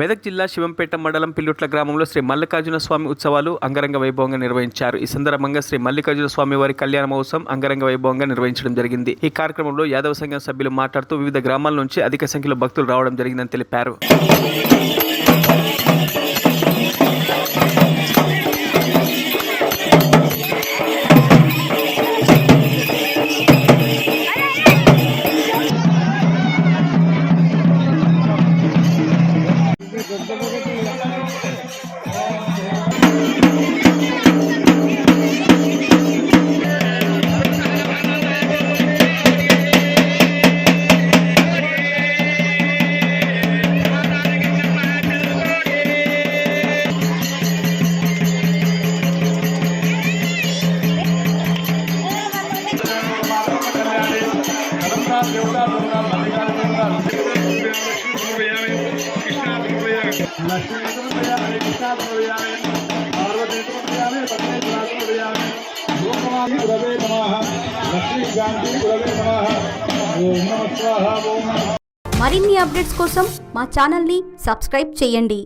మెదక్ జిల్లా శివంపేట మండలం పిల్లుట్ల గ్రామంలో శ్రీ మల్లికార్జున స్వామి ఉత్సవాలు అంగరంగ వైభవంగా నిర్వహించారు. ఈ సందర్భంగా శ్రీ మల్లికార్జున స్వామి వారి కళ్యాణ మహోత్సవం అంగరంగ వైభవంగా నిర్వహించడం జరిగింది. ఈ కార్యక్రమంలో యాదవ సంఘం సభ్యులు మాట్లాడుతూ వివిధ గ్రామాల నుంచి అధిక సంఖ్యలో భక్తులు రావడం జరిగిందని తెలిపారు. మరిన్ని అప్డేట్స్ కోసం మా ఛానల్ని సబ్స్క్రైబ్ చేయండి.